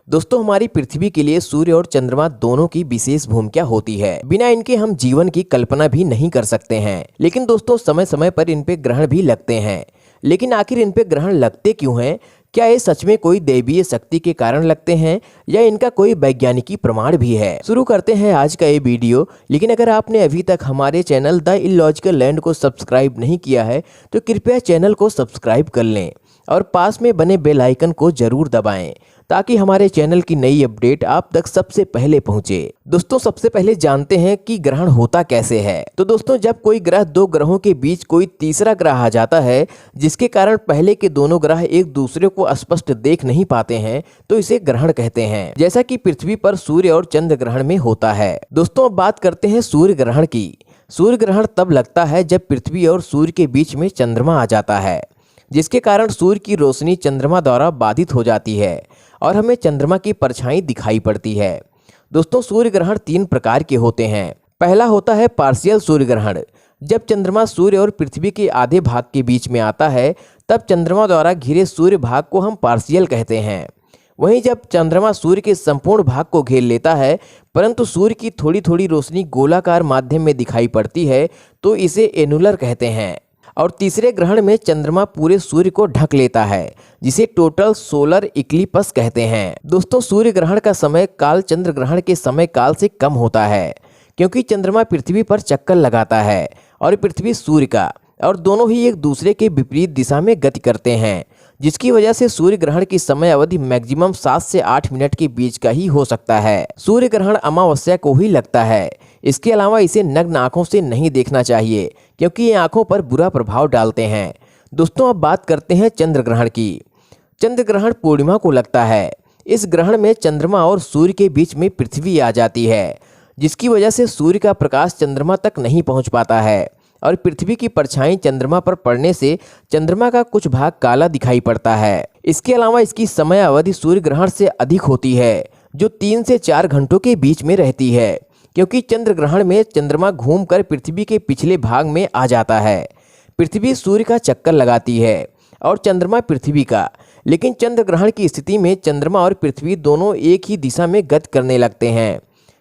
दोस्तों हमारी पृथ्वी के लिए सूर्य और चंद्रमा दोनों की विशेष भूमिका होती है। बिना इनके हम जीवन की कल्पना भी नहीं कर सकते हैं। लेकिन दोस्तों समय समय पर इन पे ग्रहण भी लगते हैं। लेकिन आखिर इन पे ग्रहण लगते क्यों हैं? क्या ये सच में कोई दैवीय शक्ति के कारण लगते हैं या इनका कोई वैज्ञानिकी प्रमाण भी है? शुरू करते हैं आज का ये वीडियो। लेकिन अगर आपने अभी तक हमारे चैनल द इलॉजिकल लैंड को सब्सक्राइब नहीं किया है तो कृपया चैनल को सब्सक्राइब कर लें और पास में बने बेल आइकन को जरूर दबाएं ताकि हमारे चैनल की नई अपडेट आप तक सबसे पहले पहुंचे। दोस्तों सबसे पहले जानते हैं कि ग्रहण होता कैसे है। तो दोस्तों जब कोई ग्रह दो ग्रहों के बीच कोई तीसरा ग्रह आ जाता है जिसके कारण पहले के दोनों ग्रह एक दूसरे को स्पष्ट देख नहीं पाते हैं तो इसे ग्रहण कहते हैं, जैसा कि पृथ्वी पर सूर्य और चंद्र ग्रहण में होता है। दोस्तों अब बात करते हैं सूर्य ग्रहण की। सूर्य ग्रहण तब लगता है जब पृथ्वी और सूर्य के बीच में चंद्रमा आ जाता है, जिसके कारण सूर्य की रोशनी चंद्रमा द्वारा बाधित हो जाती है और हमें चंद्रमा की परछाई दिखाई पड़ती है। दोस्तों सूर्य ग्रहण 3 प्रकार के होते हैं। पहला होता है पार्शियल सूर्य ग्रहण। जब चंद्रमा सूर्य और पृथ्वी के आधे भाग के बीच में आता है तब चंद्रमा द्वारा घिरे सूर्य भाग को हम पार्शियल कहते हैं। वहीं जब चंद्रमा सूर्य के संपूर्ण भाग को घेर लेता है परंतु सूर्य की थोड़ी थोड़ी रोशनी गोलाकार माध्यम में दिखाई पड़ती है तो इसे एनुलर कहते हैं। और तीसरे ग्रहण में चंद्रमा पूरे सूर्य को ढक लेता है जिसे टोटल सोलर इक्लिप्स कहते हैं। दोस्तों सूर्य ग्रहण का समय काल चंद्र ग्रहण के समय काल से कम होता है क्योंकि चंद्रमा पृथ्वी पर चक्कर लगाता है और पृथ्वी सूर्य का, और दोनों ही एक दूसरे के विपरीत दिशा में गति करते हैं, जिसकी वजह से सूर्य ग्रहण की समय अवधि मैक्सिमम 7 से 8 मिनट के बीच का ही हो सकता है। सूर्य ग्रहण अमावस्या को ही लगता है। इसके अलावा इसे नग्न आंखों से नहीं देखना चाहिए क्योंकि ये आंखों पर बुरा प्रभाव डालते हैं। दोस्तों अब बात करते हैं चंद्र ग्रहण की। चंद्र ग्रहण पूर्णिमा को लगता है। इस ग्रहण में चंद्रमा और सूर्य के बीच में पृथ्वी आ जाती है, जिसकी वजह से सूर्य का प्रकाश चंद्रमा तक नहीं पहुंच पाता है और पृथ्वी की परछाई चंद्रमा पर पड़ने से चंद्रमा का कुछ भाग काला दिखाई पड़ता है। इसके अलावा इसकी समय अवधि सूर्य ग्रहण से अधिक होती है जो 3 से 4 घंटों के बीच में रहती है, क्योंकि चंद्र ग्रहण में चंद्रमा घूमकर पृथ्वी के पिछले भाग में आ जाता है। पृथ्वी सूर्य का चक्कर लगाती है और चंद्रमा पृथ्वी का, लेकिन चंद्र ग्रहण की स्थिति में चंद्रमा और पृथ्वी दोनों एक ही दिशा में गति करने लगते हैं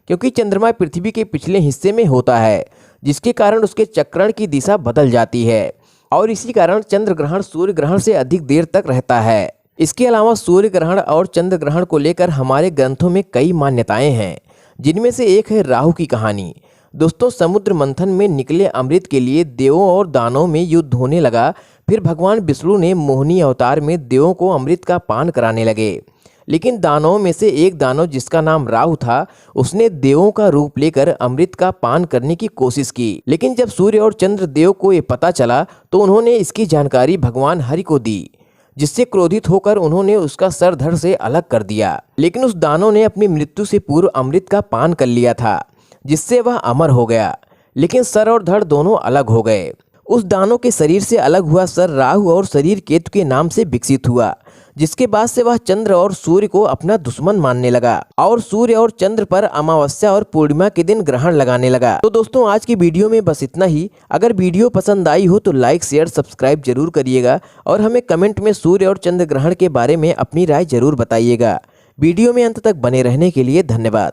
क्योंकि चंद्रमा पृथ्वी के पिछले हिस्से में होता है, जिसके कारण उसके चक्रण की दिशा बदल जाती है और इसी कारण चंद्र ग्रहण सूर्य ग्रहण से अधिक देर तक रहता है। इसके अलावा सूर्य ग्रहण और चंद्र ग्रहण को लेकर हमारे ग्रंथों में कई मान्यताएं हैं, जिनमें से एक है राहु की कहानी। दोस्तों समुद्र मंथन में निकले अमृत के लिए देवों और दानवों में युद्ध होने लगा। फिर भगवान विष्णु ने मोहिनी अवतार में देवों को अमृत का पान कराने लगे, लेकिन दानवों में से एक दानव जिसका नाम राहु था उसने देवों का रूप लेकर अमृत का पान करने की कोशिश की। लेकिन जब सूर्य और चंद्र देव को ये पता चला तो उन्होंने इसकी जानकारी भगवान हरि को दी, जिससे क्रोधित होकर उन्होंने उसका सर धड़ से अलग कर दिया। लेकिन उस दानव ने अपनी मृत्यु से पूर्व अमृत का पान कर लिया था, जिससे वह अमर हो गया, लेकिन सर और धड़ दोनों अलग हो गए। उस दानव के शरीर से अलग हुआ सर राहु और शरीर केतु के नाम से विकसित हुआ, जिसके बाद से वह चंद्र और सूर्य को अपना दुश्मन मानने लगा और सूर्य और चंद्र पर अमावस्या और पूर्णिमा के दिन ग्रहण लगाने लगा। तो दोस्तों आज की वीडियो में बस इतना ही। अगर वीडियो पसंद आई हो तो लाइक शेयर सब्सक्राइब जरूर करिएगा और हमें कमेंट में सूर्य और चंद्र ग्रहण के बारे में अपनी राय जरूर बताइएगा। वीडियो में अंत तक बने रहने के लिए धन्यवाद।